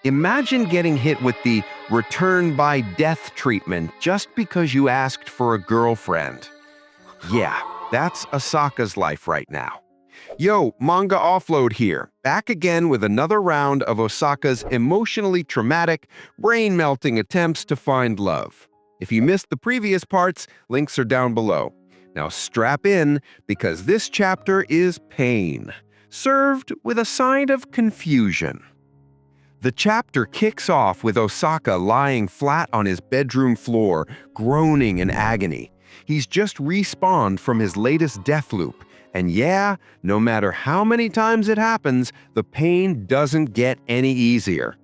Imagine getting hit with the return by death treatment just because you asked for a girlfriend. Yeah, that's Osaka's life right now. Yo, Manga Offload here, back again with another round of Osaka's emotionally traumatic, brain-melting attempts to find love. If you missed the previous parts, links are down below. Now strap in, because this chapter is pain, served with a side of confusion. The chapter kicks off with Osaka lying flat on his bedroom floor, groaning in agony. He's just respawned from his latest death loop, and yeah, no matter how many times it happens, the pain doesn't get any easier.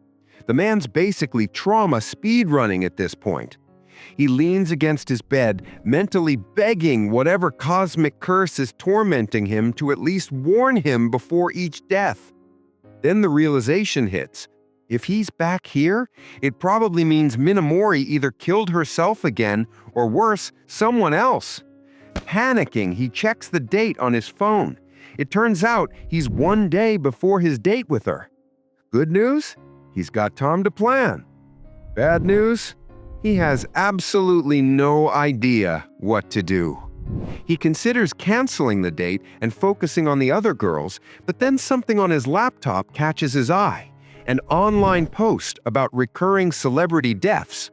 The man's basically trauma speedrunning at this point. He leans against his bed, mentally begging whatever cosmic curse is tormenting him to at least warn him before each death. Then the realization hits. If he's back here, it probably means Minamori either killed herself again, or worse, someone else. Panicking, he checks the date on his phone. It turns out he's 1 day before his date with her. Good news? He's got time to plan. Bad news? He has absolutely no idea what to do. He considers canceling the date and focusing on the other girls, but then something on his laptop catches his eye. An online post about recurring celebrity deaths.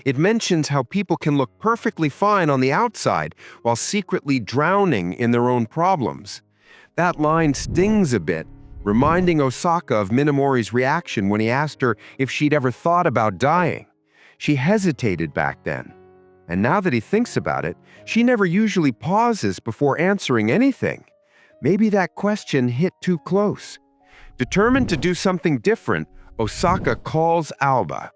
It mentions how people can look perfectly fine on the outside while secretly drowning in their own problems. That line stings a bit, reminding Osaka of Minamori's reaction when he asked her if she'd ever thought about dying. She hesitated back then. And now that he thinks about it, she never usually pauses before answering anything. Maybe that question hit too close. Determined to do something different, Osaka calls Alba,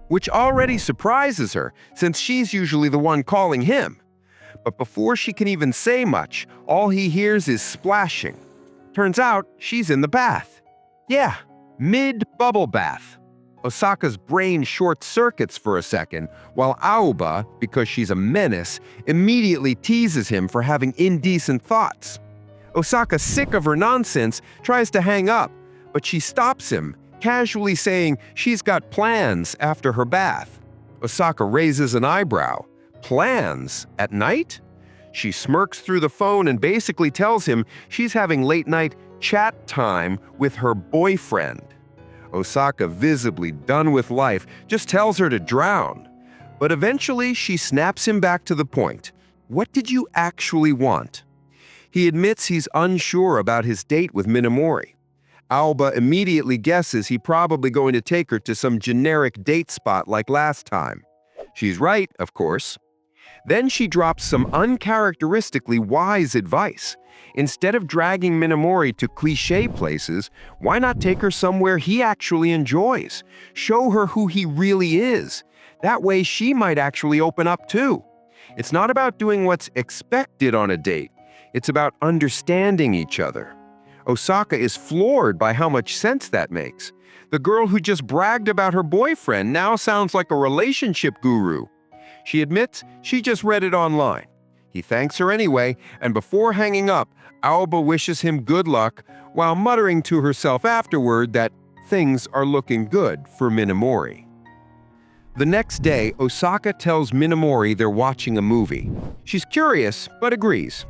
which already surprises her since she's usually the one calling him. But before she can even say much, all he hears is splashing. Turns out she's in the bath. Yeah, mid-bubble bath. Osaka's brain short-circuits for a second, while Aoba, because she's a menace, immediately teases him for having indecent thoughts. Osaka, sick of her nonsense, tries to hang up, but she stops him, casually saying she's got plans after her bath. Osaka raises an eyebrow. Plans? At night? She smirks through the phone and basically tells him she's having late-night chat time with her boyfriend. Osaka, visibly done with life, just tells her to drown. But eventually, she snaps him back to the point. What did you actually want? He admits he's unsure about his date with Minamori. Alba immediately guesses he's probably going to take her to some generic date spot like last time. She's right, of course. Then she drops some uncharacteristically wise advice. Instead of dragging Minamori to cliché places, why not take her somewhere he actually enjoys? Show her who he really is. That way she might actually open up too. It's not about doing what's expected on a date. It's about understanding each other. Osaka is floored by how much sense that makes. The girl who just bragged about her boyfriend now sounds like a relationship guru. She admits she just read it online. He thanks her anyway, and before hanging up, Aoba wishes him good luck while muttering to herself afterward that things are looking good for Minamori. The next day, Osaka tells Minamori they're watching a movie. She's curious, but agrees.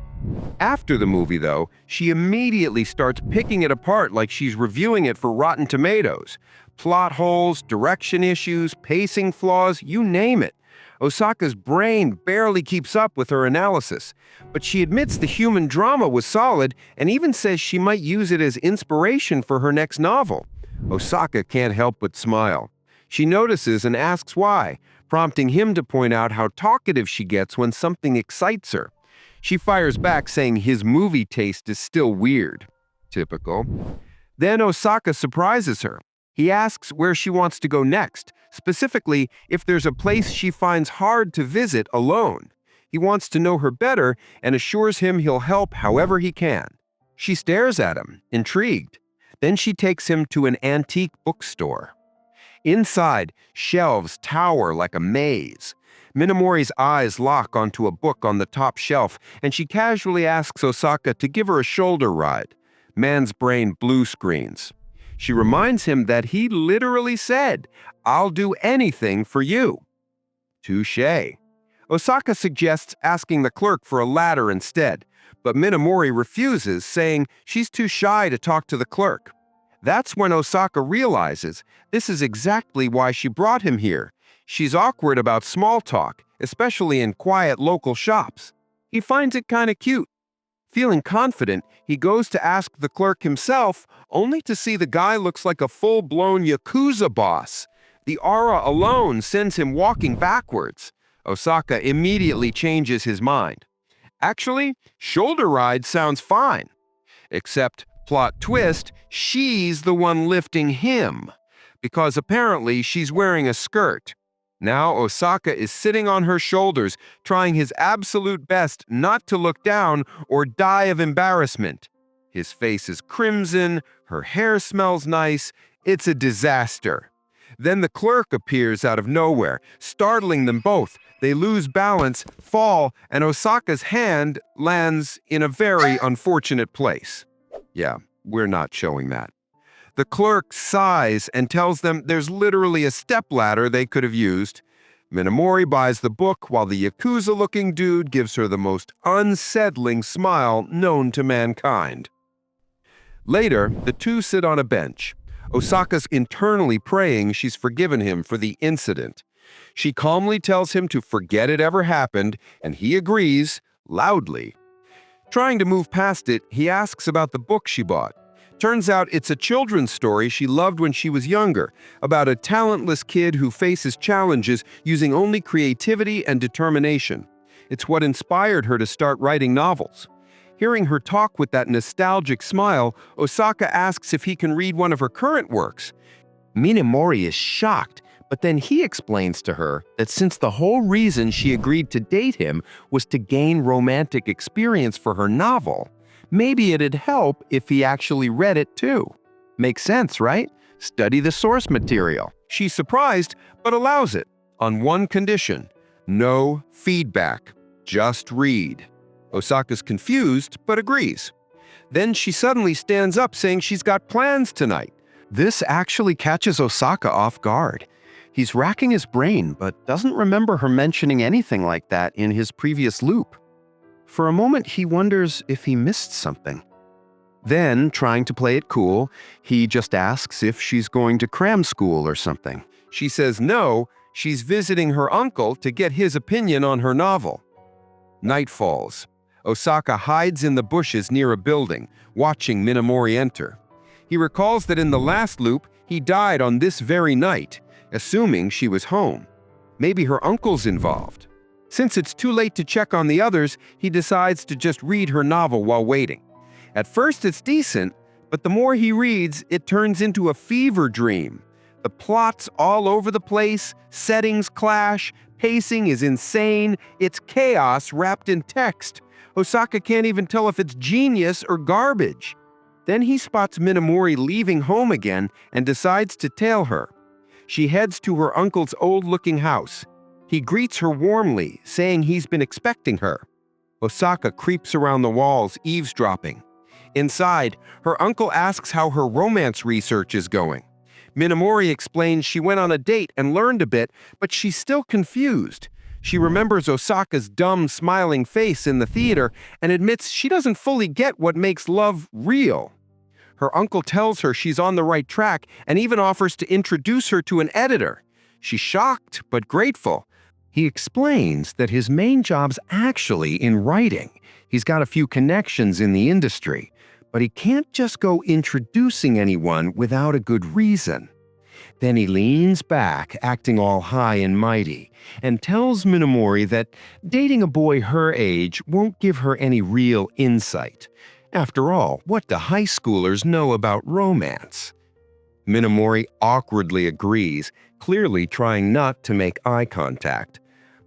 After the movie, though, she immediately starts picking it apart like she's reviewing it for Rotten Tomatoes. Plot holes, direction issues, pacing flaws, you name it. Osaka's brain barely keeps up with her analysis, but she admits the human drama was solid and even says she might use it as inspiration for her next novel. Osaka can't help but smile. She notices and asks why, prompting him to point out how talkative she gets when something excites her. She fires back saying his movie taste is still weird. Typical. Then Osaka surprises her. He asks where she wants to go next, specifically if there's a place she finds hard to visit alone. He wants to know her better and assures him he'll help however he can. She stares at him, intrigued. Then she takes him to an antique bookstore. Inside, shelves tower like a maze. Minamori's eyes lock onto a book on the top shelf, and she casually asks Osaka to give her a shoulder ride. Man's brain blue screens. She reminds him that he literally said, "I'll do anything for you." Touché. Osaka suggests asking the clerk for a ladder instead, but Minamori refuses, saying she's too shy to talk to the clerk. That's when Osaka realizes this is exactly why she brought him here. She's awkward about small talk, especially in quiet local shops. He finds it kind of cute. Feeling confident, he goes to ask the clerk himself, only to see the guy looks like a full-blown Yakuza boss. The aura alone sends him walking backwards. Osaka immediately changes his mind. Actually, shoulder ride sounds fine. Except, plot twist, she's the one lifting him, because apparently she's wearing a skirt. Now Osaka is sitting on her shoulders, trying his absolute best not to look down or die of embarrassment. His face is crimson, her hair smells nice, it's a disaster. Then the clerk appears out of nowhere, startling them both. They lose balance, fall, and Osaka's hand lands in a very unfortunate place. Yeah, we're not showing that. The clerk sighs and tells them there's literally a stepladder they could have used. Minamori buys the book while the Yakuza-looking dude gives her the most unsettling smile known to mankind. Later, the two sit on a bench. Osaka's internally praying she's forgiven him for the incident. She calmly tells him to forget it ever happened, and he agrees, loudly. Trying to move past it, he asks about the book she bought. Turns out it's a children's story she loved when she was younger, about a talentless kid who faces challenges using only creativity and determination. It's what inspired her to start writing novels. Hearing her talk with that nostalgic smile, Osaka asks if he can read one of her current works. Minamori is shocked, but then he explains to her that since the whole reason she agreed to date him was to gain romantic experience for her novel, maybe it'd help if he actually read it too. Makes sense, right? Study the source material. She's surprised, but allows it, on one condition: no feedback, just read. Osaka's confused, but agrees. Then she suddenly stands up saying she's got plans tonight. This actually catches Osaka off guard. He's racking his brain, but doesn't remember her mentioning anything like that in his previous loop. For a moment, he wonders if he missed something. Then, trying to play it cool, he just asks if she's going to cram school or something. She says no, she's visiting her uncle to get his opinion on her novel. Night falls. Osaka hides in the bushes near a building, watching Minamori enter. He recalls that in the last loop, he died on this very night, assuming she was home. Maybe her uncle's involved. Since it's too late to check on the others, he decides to just read her novel while waiting. At first it's decent, but the more he reads, it turns into a fever dream. The plot's all over the place, settings clash, pacing is insane, it's chaos wrapped in text. Osaka can't even tell if it's genius or garbage. Then he spots Minamori leaving home again and decides to tail her. She heads to her uncle's old-looking house. He greets her warmly, saying he's been expecting her. Osaka creeps around the walls, eavesdropping. Inside, her uncle asks how her romance research is going. Minamori explains she went on a date and learned a bit, but she's still confused. She remembers Osaka's dumb, smiling face in the theater and admits she doesn't fully get what makes love real. Her uncle tells her she's on the right track and even offers to introduce her to an editor. She's shocked but grateful. He explains that his main job's actually in writing. He's got a few connections in the industry, but he can't just go introducing anyone without a good reason. Then he leans back, acting all high and mighty, and tells Minamori that dating a boy her age won't give her any real insight. After all, what do high schoolers know about romance? Minamori awkwardly agrees, clearly trying not to make eye contact.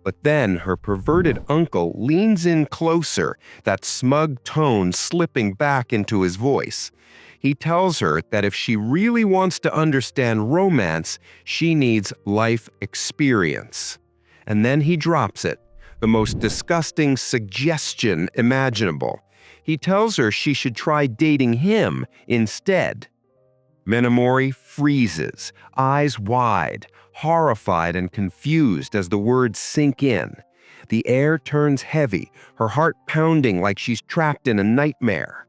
But then her perverted uncle leans in closer, that smug tone slipping back into his voice. He tells her that if she really wants to understand romance, she needs life experience. And then he drops it, the most disgusting suggestion imaginable. He tells her she should try dating him instead. Minamori freezes, eyes wide, horrified and confused as the words sink in. The air turns heavy, her heart pounding like she's trapped in a nightmare.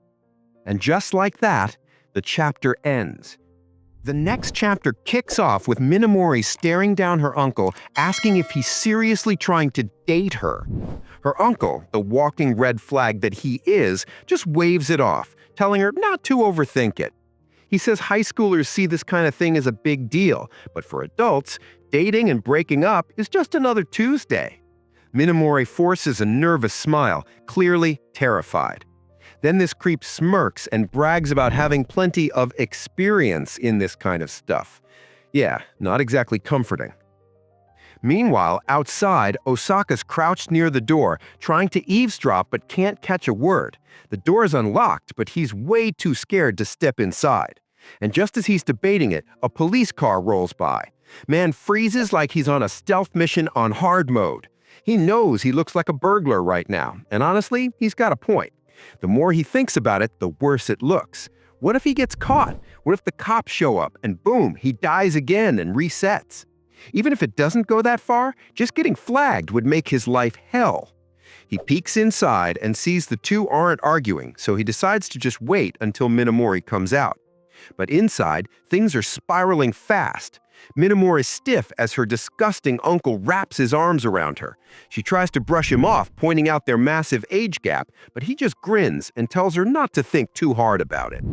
And just like that, the chapter ends. The next chapter kicks off with Minamori staring down her uncle, asking if he's seriously trying to date her. Her uncle, the walking red flag that he is, just waves it off, telling her not to overthink it. He says high schoolers see this kind of thing as a big deal, but for adults, dating and breaking up is just another Tuesday. Minamori forces a nervous smile, clearly terrified. Then this creep smirks and brags about having plenty of experience in this kind of stuff. Yeah, not exactly comforting. Meanwhile, outside, Osaka's crouched near the door, trying to eavesdrop but can't catch a word. The door is unlocked, but he's way too scared to step inside. And just as he's debating it, a police car rolls by. Man freezes like he's on a stealth mission on hard mode. He knows he looks like a burglar right now, and honestly, he's got a point. The more he thinks about it, the worse it looks. What if he gets caught? What if the cops show up and boom, he dies again and resets? Even if it doesn't go that far, just getting flagged would make his life hell. He peeks inside and sees the two aren't arguing, so he decides to just wait until Minamori comes out. But inside, things are spiraling fast. Minamori is stiff as her disgusting uncle wraps his arms around her. She tries to brush him off, pointing out their massive age gap, but he just grins and tells her not to think too hard about it.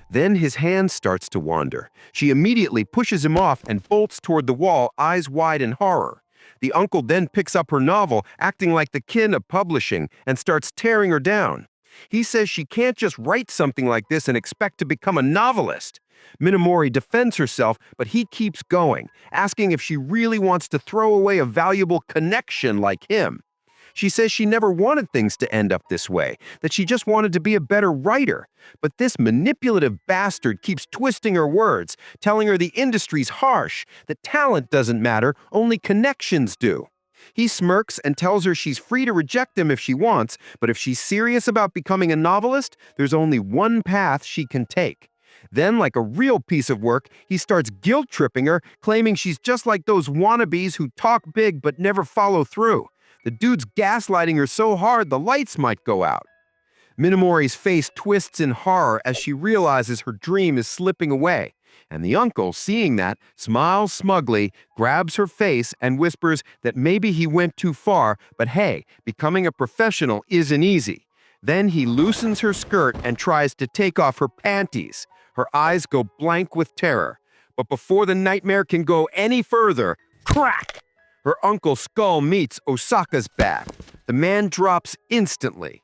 Then his hand starts to wander. She immediately pushes him off and bolts toward the wall, eyes wide in horror. The uncle then picks up her novel, acting like the king of publishing, and starts tearing her down. He says she can't just write something like this and expect to become a novelist. Minamori defends herself, but he keeps going, asking if she really wants to throw away a valuable connection like him. She says she never wanted things to end up this way, that she just wanted to be a better writer. But this manipulative bastard keeps twisting her words, telling her the industry's harsh, that talent doesn't matter, only connections do. He smirks and tells her she's free to reject him if she wants, but if she's serious about becoming a novelist, there's only one path she can take. Then, like a real piece of work, he starts guilt-tripping her, claiming she's just like those wannabes who talk big but never follow through. The dude's gaslighting her so hard the lights might go out. Minamori's face twists in horror as she realizes her dream is slipping away. And the uncle, seeing that, smiles smugly, grabs her face, and whispers that maybe he went too far, but hey, becoming a professional isn't easy. Then he loosens her skirt and tries to take off her panties. Her eyes go blank with terror. But before the nightmare can go any further, crack! Her uncle's skull meets Osaka's back. The man drops instantly.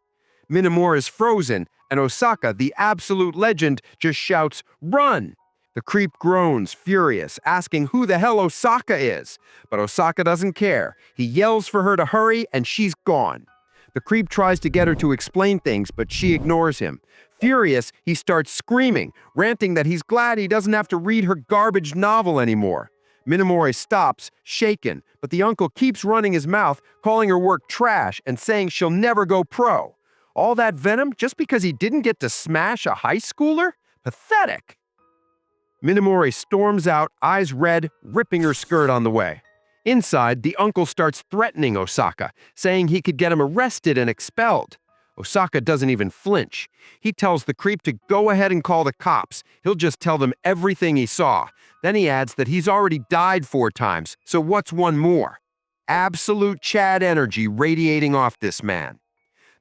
Minamori is frozen, and Osaka, the absolute legend, just shouts, "Run!" The creep groans, furious, asking who the hell Osaka is. But Osaka doesn't care. He yells for her to hurry, and she's gone. The creep tries to get her to explain things, but she ignores him. Furious, he starts screaming, ranting that he's glad he doesn't have to read her garbage novel anymore. Minamori stops, shaken, but the uncle keeps running his mouth, calling her work trash and saying she'll never go pro. All that venom just because he didn't get to smash a high schooler? Pathetic. Minamori storms out, eyes red, ripping her skirt on the way. Inside, the uncle starts threatening Osaka, saying he could get him arrested and expelled. Osaka doesn't even flinch. He tells the creep to go ahead and call the cops. He'll just tell them everything he saw. Then he adds that he's already died 4 times, so what's one more? Absolute Chad energy radiating off this man.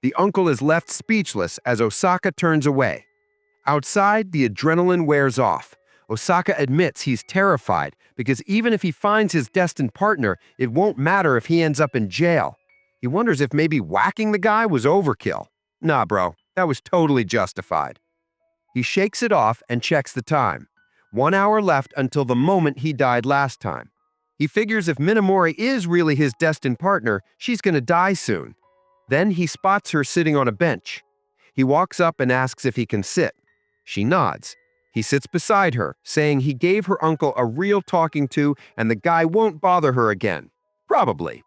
The uncle is left speechless as Osaka turns away. Outside, the adrenaline wears off. Osaka admits he's terrified because even if he finds his destined partner, it won't matter if he ends up in jail. He wonders if maybe whacking the guy was overkill. Nah, bro, that was totally justified. He shakes it off and checks the time. 1 hour left until the moment he died last time. He figures if Minamori is really his destined partner, she's gonna die soon. Then he spots her sitting on a bench. He walks up and asks if he can sit. She nods. He sits beside her, saying he gave her uncle a real talking to and the guy won't bother her again. Probably.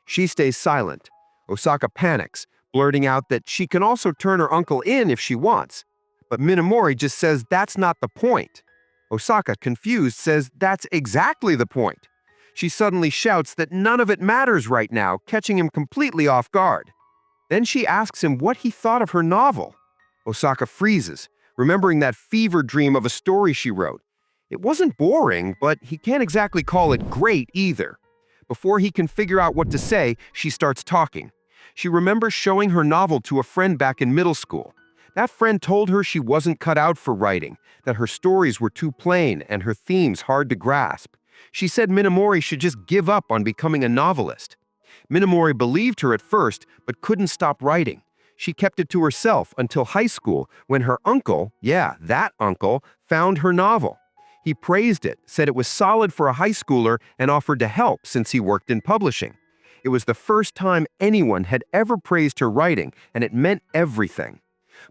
She stays silent. Osaka panics, blurting out that she can also turn her uncle in if she wants. But Minamori just says that's not the point. Osaka, confused, says that's exactly the point. She suddenly shouts that none of it matters right now, catching him completely off guard. Then she asks him what he thought of her novel. Osaka freezes, remembering that fever dream of a story she wrote. It wasn't boring, but he can't exactly call it great either. Before he can figure out what to say, she starts talking. She remembers showing her novel to a friend back in middle school. That friend told her she wasn't cut out for writing, that her stories were too plain and her themes hard to grasp. She said Minamori should just give up on becoming a novelist. Minamori believed her at first, but couldn't stop writing. She kept it to herself until high school, when her uncle, yeah, that uncle, found her novel. He praised it, said it was solid for a high schooler, and offered to help since he worked in publishing. It was the first time anyone had ever praised her writing, and it meant everything.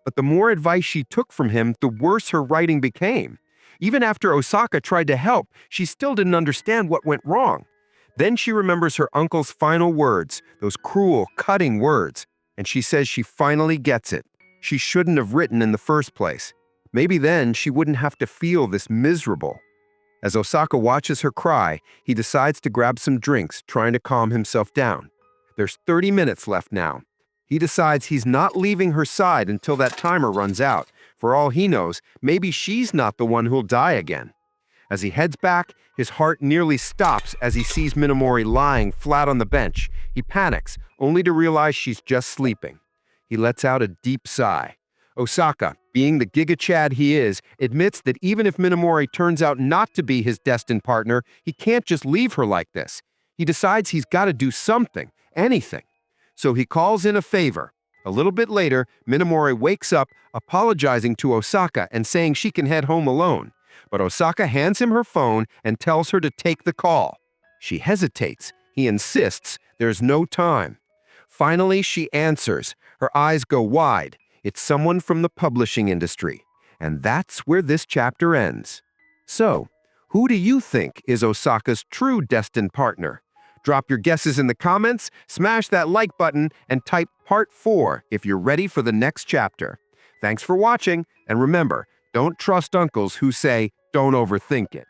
But the more advice she took from him, the worse her writing became. Even after Osaka tried to help, she still didn't understand what went wrong. Then she remembers her uncle's final words, those cruel, cutting words, and she says she finally gets it. She shouldn't have written in the first place. Maybe then she wouldn't have to feel this miserable. As Osaka watches her cry, he decides to grab some drinks, trying to calm himself down. There's 30 minutes left now. He decides he's not leaving her side until that timer runs out. For all he knows, maybe she's not the one who'll die again. As he heads back, his heart nearly stops as he sees Minamori lying flat on the bench. He panics, only to realize she's just sleeping. He lets out a deep sigh. Osaka, being the Giga Chad he is, admits that even if Minamori turns out not to be his destined partner, he can't just leave her like this. He decides he's got to do something, anything. So he calls in a favor. A little bit later, Minamori wakes up, apologizing to Osaka and saying she can head home alone. But Osaka hands him her phone and tells her to take the call. She hesitates. He insists there's no time. Finally, she answers. Her eyes go wide. It's someone from the publishing industry. And that's where this chapter ends. So, who do you think is Osaka's true destined partner? Drop your guesses in the comments, smash that like button, and type Part 4 if you're ready for the next chapter. Thanks for watching, and remember, don't trust uncles who say, don't overthink it.